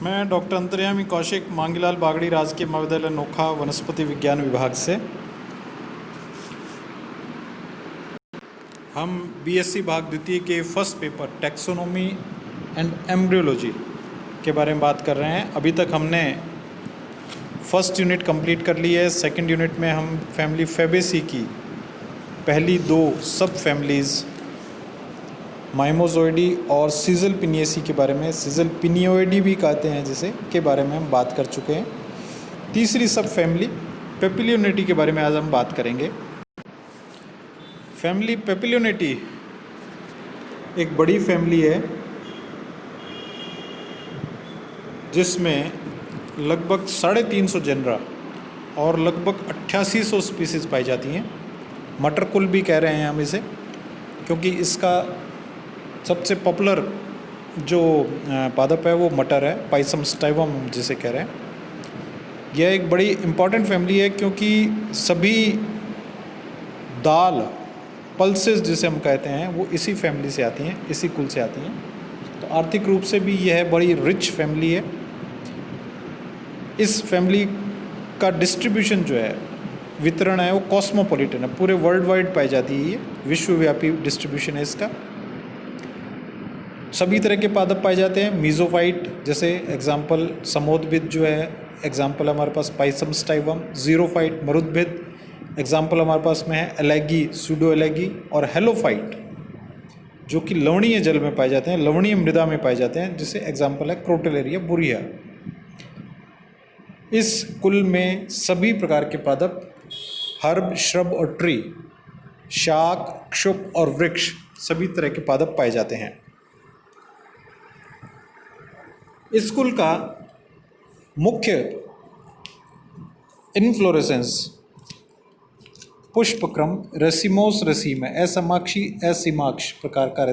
मैं डॉक्टर अंतर्यामी कौशिक मांगीलाल बागड़ी राजकीय महाविद्यालय नोखा वनस्पति विज्ञान विभाग से हम बीएससी भाग द्वितीय के first paper taxonomy and embryology के बारे में बात कर रहे हैं। अभी तक हमने फर्स्ट यूनिट कंप्लीट कर ली है। सेकंड यूनिट में हम फैमिली फेबेसी की पहली दो सब फैमिलीज़ माइमोजोइडी और सीजल पिनियेसी के बारे में, सीजल पिनियोइडी भी कहते हैं जिसे, के बारे में हम बात कर चुके हैं। तीसरी सब फैमिली पेपिलियोनेटी के बारे में आज हम बात करेंगे। फैमिली पेपिलियोनेटी एक बड़ी फैमिली है जिसमें लगभग 350 जेनरा और लगभग 8800 स्पीसीज़ पाई जाती हैं। मटर कुल भी कह रहे हैं हम इसे, क्योंकि इसका सबसे पॉपुलर जो पादप है वो मटर है, पाइसम स्टाइवम जिसे कह रहे हैं। यह एक बड़ी इम्पॉर्टेंट फैमिली है क्योंकि सभी दाल पल्सेस जिसे हम कहते हैं वो इसी फैमिली से आती हैं, इसी कुल से आती हैं। तो आर्थिक रूप से भी यह बड़ी रिच फैमिली है। इस फैमिली का डिस्ट्रीब्यूशन जो है, वितरण है, वो कॉस्मोपॉलिटन है, पूरे वर्ल्ड वाइड पाई जाती है। ये विश्वव्यापी डिस्ट्रीब्यूशन है इसका। सभी तरह के पादप पाए जाते हैं। मीजोफाइट जैसे एग्जाम्पल समोद्भिद जो है, एग्जाम्पल हमारे पास पाइसम स्टाइवम। जीरोफाइट मरुद्भिद, एग्जाम्पल हमारे पास में है एलेगी, सूडो एलेगी। और हेलोफाइट जो कि लवणीय जल में पाए जाते हैं, लवणीय मृदा में पाए जाते हैं, जिसे एग्जाम्पल है क्रोटेलेरिया बुरिया। इस कुल में सभी प्रकार के पादप, हर्ब, श्रब और ट्री, शाक, क्षुप और वृक्ष, सभी तरह के पादप पाए जाते हैं। इस कुल का मुख्य इन्फ्लोरेसेंस पुष्पक्रम रेसिमोस रेसिम है, असमाक्षी असीमाक्ष प्रकार का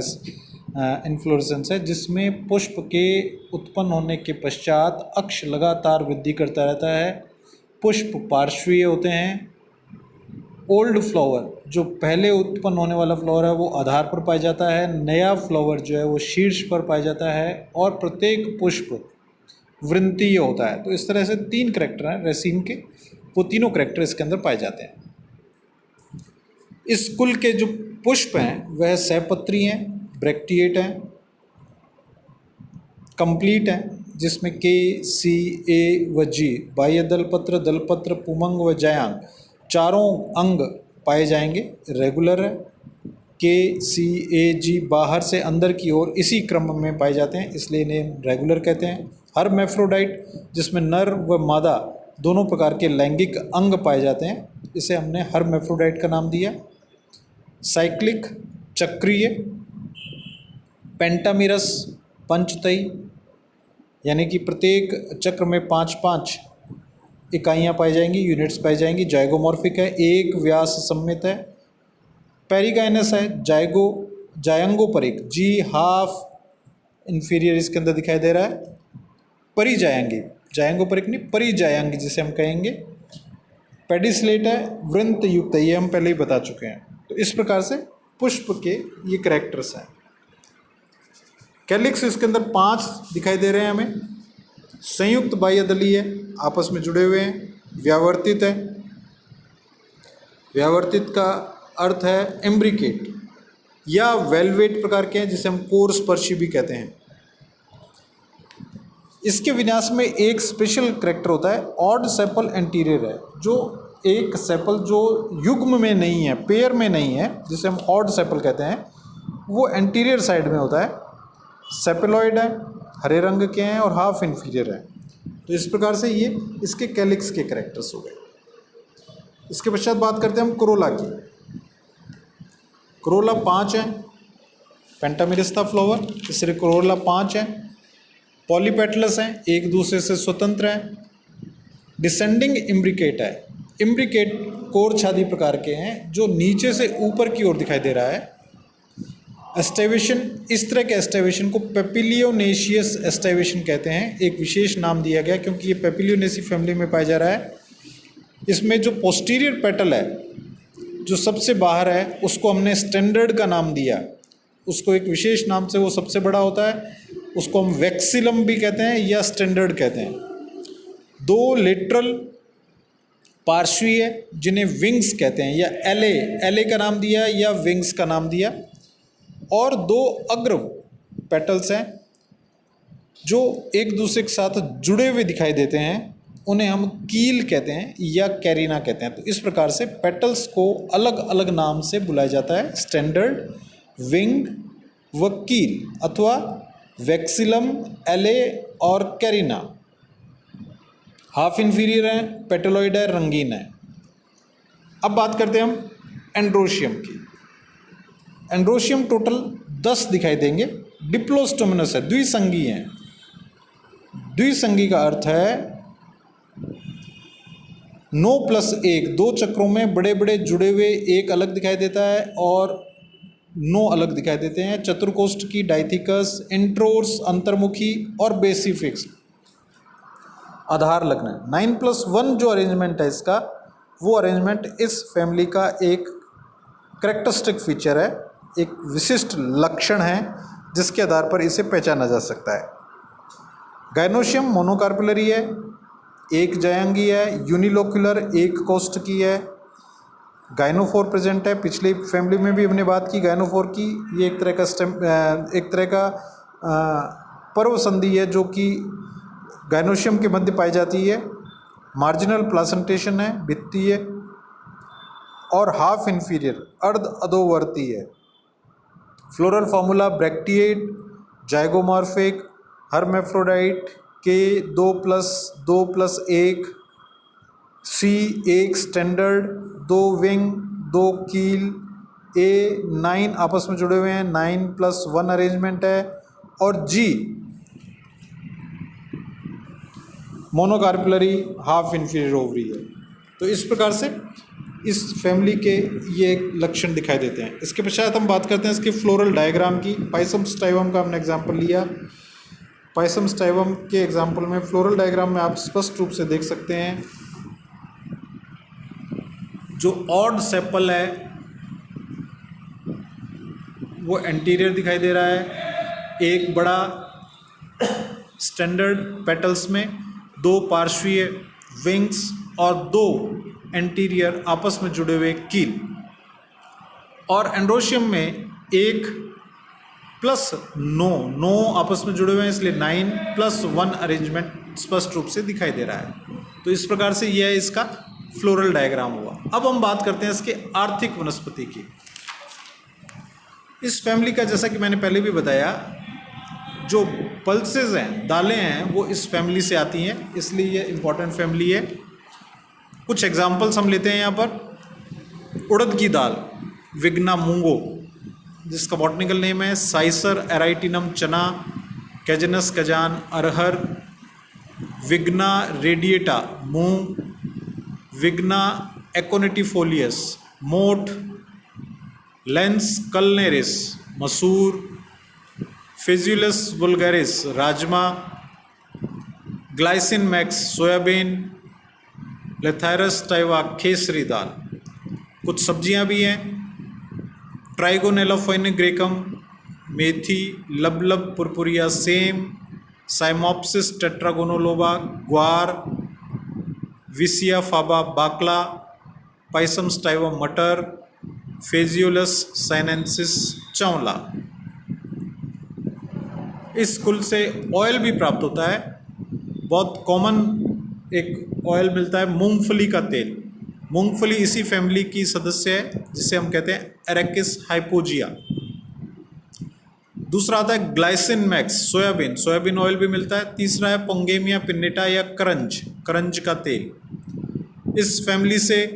इन्फ्लोरेसेंस है, जिसमें पुष्प के उत्पन्न होने के पश्चात अक्ष लगातार वृद्धि करता रहता है। पुष्प पार्श्वीय होते हैं। ओल्ड फ्लावर जो पहले उत्पन्न होने वाला फ्लावर है वो आधार पर पाया जाता है, नया फ्लावर जो है वो शीर्ष पर पाया जाता है, और प्रत्येक पुष्प वृंतीय होता है। तो इस तरह से 3 करैक्टर हैं रेसिम के, वो तीनों करैक्टर इसके अंदर पाए जाते हैं। इस कुल के जो पुष्प हैं वह सहपत्री हैं, ब्रैक्टिएट हैं, कंप्लीट हैं, जिसमें के, सी, ए व जी, बाह्य दलपत्र, दलपत्र, पुमंग व जयांग चारों अंग पाए जाएंगे। रेगुलर है। के, सी, ए, जी बाहर से अंदर की ओर इसी क्रम में पाए जाते हैं, इसलिए इन्हें रेगुलर कहते हैं। हर्मैफ्रोडाइट जिसमें नर व मादा दोनों प्रकार के लैंगिक अंग पाए जाते हैं, इसे हमने हर्मैफ्रोडाइट का नाम दिया। साइक्लिक चक्रीय। पेंटामिरस पंचतई, यानी कि प्रत्येक चक्र में 5-5 इकाइयाँ पाई जाएंगी, यूनिट्स पाई जाएंगी। जाइगोमॉर्फिक है, एक व्यास सम्मित है। पेरिगाइनस है, जायंगोपरिक, जी हाफ इंफीरियर इसके अंदर दिखाई दे रहा है। परिजायंगी, जायंगोपरिक नहीं, परिजायंगी जिसे हम कहेंगे। पेडिसलेट है, वृंत युक्त है, ये हम पहले ही बता चुके हैं। तो इस प्रकार से पुष्प के ये कैरेक्टर्स हैं। कैलिक्स इसके अंदर 5 दिखाई दे रहे हैं हमें। संयुक्त बाह्य दलीय है, आपस में जुड़े हुए हैं। व्यावर्तित है, व्यावर्तित का अर्थ है एम्ब्रिकेट या वेलवेट प्रकार के हैं, जिसे हम कोरस्पर्शी भी कहते हैं। इसके विन्यास में एक स्पेशल करैक्टर होता है, ऑड सेपल एंटीरियर है, जो एक सेपल जो युग्म में नहीं है, पेयर में नहीं है, जिसे हम ऑड सेपल कहते हैं, वो एंटीरियर साइड में होता है। सेपेलॉइड है, हरे रंग के हैं और हाफ इन्फीरियर है। तो इस प्रकार से ये इसके कैलिक्स के कैरेक्टर्स हो गए। इसके पश्चात बात करते हैं हम कोरोला की। कोरोला 5 है, पेंटामिरिस्ता फ्लावर, इसलिए कोरोला 5 है। पॉलीपेटलस हैं, एक दूसरे से स्वतंत्र हैं। डिसेंडिंग इम्ब्रिकेट है, इम्ब्रिकेट कोर छादी प्रकार के हैं, जो नीचे से ऊपर की ओर दिखाई दे रहा है। एस्टाइवेशन, इस तरह के एस्टाइवेशन को पेपिलियोनेशियस एस्टाइवेशन कहते हैं। एक विशेष नाम दिया गया क्योंकि ये पेपिलियोनेसी फैमिली में पाया जा रहा है। इसमें जो पोस्टीरियर पेटल है, जो सबसे बाहर है, उसको हमने स्टैंडर्ड का नाम दिया। उसको एक विशेष नाम से, वो सबसे बड़ा होता है। उसको हम वैक्सीलम भी कहते हैं या स्टैंडर्ड कहते हैं। दो लेटरल पार्श्वीय जिन्हें विंग्स कहते हैं या एले, एले का नाम दिया या विंग्स का नाम दिया, और दो अग्र पेटल्स हैं जो एक दूसरे के साथ जुड़े हुए दिखाई देते हैं, उन्हें हम कील कहते हैं या कैरिना कहते हैं। तो इस प्रकार से पेटल्स को अलग अलग नाम से बुलाया जाता है, स्टैंडर्ड, विंग व कील, अथवा वैक्सीलम, एले और कैरिना। हाफ इन्फीरियर है, पेटलोइड है, रंगीन है। अब बात करते हैं हम एंड्रोशियम की। एंड्रोशियम टोटल 10 दिखाई देंगे। डिप्लोस्टोमिनस है, द्विसंगी है। द्विसंगी का अर्थ है 9+1, 2 चक्रों में बड़े बड़े जुड़े हुए एक अलग दिखाई देता है और 9 अलग दिखाई देते हैं। चतुर्कोष्ठ की, डाइथिकस, इंट्रोर्स, अंतर्मुखी और बेसिफिक्स, आधार लग्न। 9+1 जो अरेंजमेंट है इसका, वो अरेंजमेंट इस फैमिली का एक करेक्टरिस्टिक फीचर है, एक विशिष्ट लक्षण है जिसके आधार पर इसे पहचाना जा सकता है। गायनोशियम मोनोकार्पुलरी है, एक जयांगी है, यूनिलोक्युलर, एक कोष्ठ की है। गायनोफोर प्रेजेंट है, पिछली फैमिली में भी हमने बात की गायनोफोर की। ये एक तरह का पर्व संधि है जो कि गायनोशियम के मध्य पाई जाती है। मार्जिनल प्लासेंटेशन है, भित्तीय और हाफ इन्फीरियर, अर्ध अधोवर्ती है। Floral formula bracteate, zygomorphic, hermaphrodite, के 2+2+1, सी 1 स्टैंडर्ड, 2 विंग, 2 कील, ए 9 आपस में जुड़े हुए हैं, 9+1 अरेंजमेंट है, और जी मोनोकार्पुलरी, हाफ इन्फीरियर ओवरी है। तो इस प्रकार से इस फैमिली के ये लक्षण दिखाई देते हैं। इसके पश्चात हम बात करते हैं इसके फ्लोरल डायग्राम की। पाइसम स्टाइवम का हमने एग्जाम्पल लिया। पाइसम स्टाइवम के एग्जाम्पल में फ्लोरल डायग्राम में आप स्पष्ट रूप से देख सकते हैं जो ऑड सेपल है वो एंटीरियर दिखाई दे रहा है, एक बड़ा स्टैंडर्ड पेटल्स में, 2 पार्श्वीय विंग्स और 2 एंटीरियर आपस में जुड़े हुए कील। और एंड्रोशियम में 1+9 आपस में जुड़े हुए हैं, इसलिए 9+1 अरेंजमेंट स्पष्ट रूप से दिखाई दे रहा है। तो इस प्रकार से यह इसका फ्लोरल डायग्राम हुआ। अब हम बात करते हैं इसके आर्थिक वनस्पति की। इस फैमिली का, जैसा कि मैंने पहले भी बताया, जो पल्सेस हैं, दालें हैं, वो इस फैमिली से आती हैं, इसलिए ये इम्पॉर्टेंट फैमिली है। कुछ एग्जाम्पल्स हम लेते हैं यहाँ पर। उड़द की दाल, विग्ना मूंगो, जिसका बॉटनिकल नेम है साइसर एराइटिनम चना, कैजनस कजान अरहर, विग्ना रेडिएटा मूंग, विग्ना एकोनिटिफोलियस मोठ, लेंस कलनेरिस मसूर, फेजुलस वुल्गारिस राजमा, ग्लाइसिन मैक्स सोयाबीन, लेथायरस टाइवा खेसरी दाल। कुछ सब्जियां भी हैं। ट्राइगोनेला फेनिग्रेकम मेथी, लबलब पुरपुरिया सेम, साइमोप्सिस टेट्रागोनोलोबा ग्वार, विसिया फाबा बाकला, पाइसम स्टाइवा मटर, फेजियोलस साइनेंसिस चौला। इस कुल से ऑयल भी प्राप्त होता है। बहुत कॉमन एक ऑयल मिलता है मूंगफली का तेल। मूंगफली इसी फैमिली की सदस्य है जिसे हम कहते हैं एरेकिस हाइपोजिया। दूसरा आता है glycine max soybean, soybean oil भी मिलता है। तीसरा है पोंगेमिया पिन्नेटा या करंज, करंज का तेल। इस फैमिली से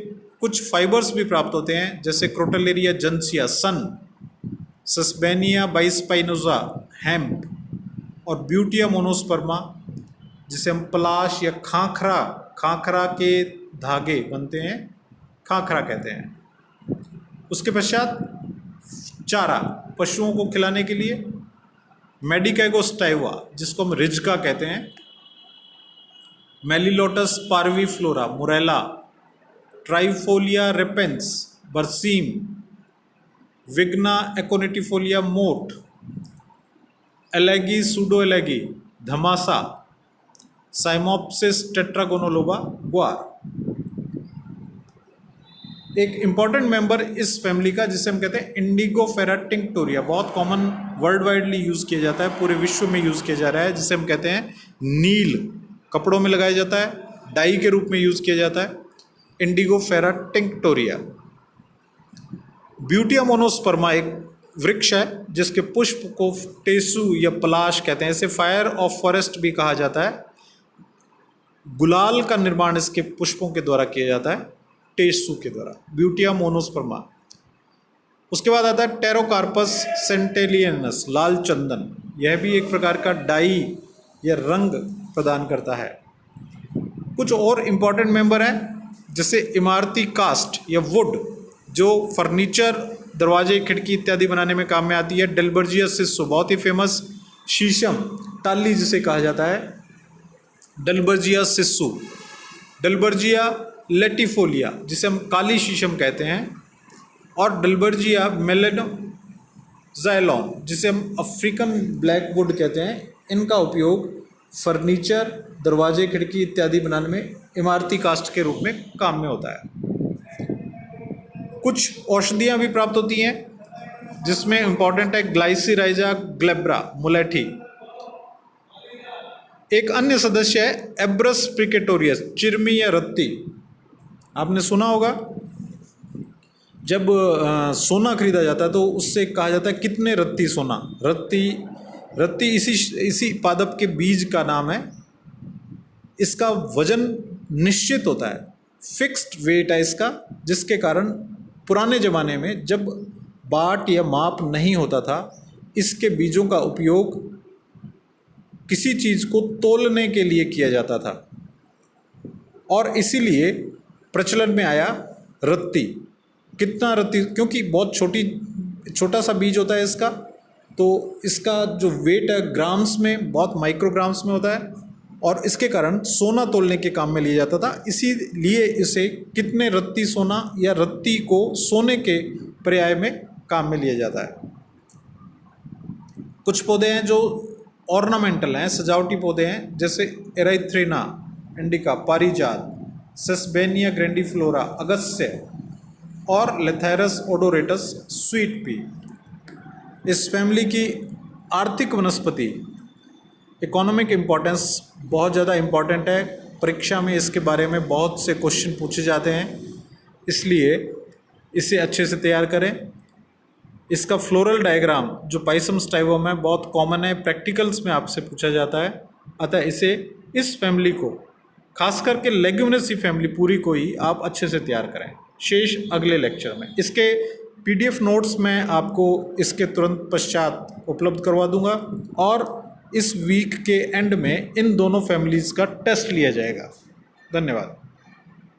कुछ फाइबर्स भी प्राप्त होते हैं जैसे क्रोटेलेरिया जेंसिया सन, सस्बेनिया बाइस्पाइनोजा हेम्प, और ब्यूटिया मोनोस्पर्मा जिसे हम पलाश या खाखरा, खाखरा के धागे बनते हैं, खाखरा कहते हैं। उसके पश्चात चारा पशुओं को खिलाने के लिए मेडिकैगोस्टाइवा जिसको हम रिजका कहते हैं, मेलिलोटस पार्वीफ्लोरा मुरेला, ट्राइफोलिया रेपेंस बरसीम, विग्ना एकोनिटिफोलिया मोट, एलेगी, सूडो एलेगी, धमासा, साइमोप्सिस टेट्रागोनोलोबा, ग्वार। एक इम्पॉर्टेंट मेंबर इस फैमिली का जिसे हम कहते हैं इंडिगोफेरा टिंक्टोरिया, बहुत कॉमन वर्ल्ड वाइडली यूज़ किया जाता है, पूरे विश्व में यूज़ किया जा रहा है, जिसे हम कहते हैं नील, कपड़ों में लगाया जाता है, डाई के रूप में यूज़ किया जाता है, इंडिगोफेरा टिंक्टोरिया। ब्यूटिया मोनोस्पर्मा एक वृक्ष है जिसके पुष्प को टेसु या पलाश कहते हैं, इसे फायर ऑफ फॉरेस्ट भी कहा जाता है। गुलाल का निर्माण इसके पुष्पों के द्वारा किया जाता है, टेसु के द्वारा, ब्यूटिया मोनोस्पर्मा। उसके बाद आता है टेरोकार्पस सेंटेलियनस, लाल चंदन, यह भी एक प्रकार का डाई या रंग प्रदान करता है। कुछ और इम्पॉर्टेंट मेंबर हैं जैसे इमारती कास्ट या वुड, जो फर्नीचर, दरवाजे, खिड़की इत्यादि बनाने में काम में आती है। डेल्बर्जिया सिस्सो, बहुत ही फेमस, शीशम, टाली जिसे कहा जाता है, डेल्बर्जिया सिस्सू। डेल्बर्जिया लेटिफोलिया जिसे हम काली शीशम कहते हैं, और डेल्बर्जिया मेलेनोजाइलॉन जिसे हम अफ्रीकन ब्लैकवुड कहते हैं। इनका उपयोग फर्नीचर, दरवाजे, खिड़की इत्यादि बनाने में इमारती कास्ट के रूप में काम में होता है। कुछ औषधियाँ भी प्राप्त होती हैं जिसमें इम्पॉर्टेंट है ग्लाइसिराइजा ग्लेब्रा, मुलेठी। एक अन्य सदस्य है एब्रस प्रिकेटोरियस, चिरमी या रत्ती। आपने सुना होगा जब सोना खरीदा जाता है तो उससे कहा जाता है कितने रत्ती सोना। रत्ती इसी पादप के बीज का नाम है। इसका वजन निश्चित होता है, फिक्स्ड वेट है इसका, जिसके कारण पुराने ज़माने में जब बाट या माप नहीं होता था, इसके बीजों का उपयोग किसी चीज़ को तोलने के लिए किया जाता था, और इसीलिए प्रचलन में आया रत्ती। कितना रत्ती, क्योंकि बहुत छोटा सा बीज होता है इसका, तो इसका जो वेट है ग्राम्स में, बहुत माइक्रोग्राम्स में होता है, और इसके कारण सोना तोलने के काम में लिया जाता था। इसीलिए इसे कितने रत्ती सोना या रत्ती को सोने के पर्याय में काम में लिया जाता है। कुछ पौधे हैं जो ऑर्नामेंटल हैं, सजावटी पौधे हैं, जैसे एराइथ्रिना इंडिका, पारिजात, सेस्बेनिया ग्रैंडिफ्लोरा, अगस्त्य, और लेथेरस ओडोरेटस, स्वीट पी। इस फैमिली की आर्थिक वनस्पति, इकोनॉमिक इम्पोर्टेंस बहुत ज़्यादा इम्पॉर्टेंट है। परीक्षा में इसके बारे में बहुत से क्वेश्चन पूछे जाते हैं, इसलिए इसे अच्छे से तैयार करें। इसका फ्लोरल डायग्राम जो पाइसम स्टाइवम है बहुत कॉमन है, प्रैक्टिकल्स में आपसे पूछा जाता है। अतः इस फैमिली को, खास करके लेग्यूमिनेसी फैमिली पूरी को ही आप अच्छे से तैयार करें। शेष अगले लेक्चर में। इसके PDF नोट्स मैं आपको इसके तुरंत पश्चात उपलब्ध करवा दूंगा, और इस वीक के एंड में इन दोनों फैमिलीज़ का टेस्ट लिया जाएगा। धन्यवाद।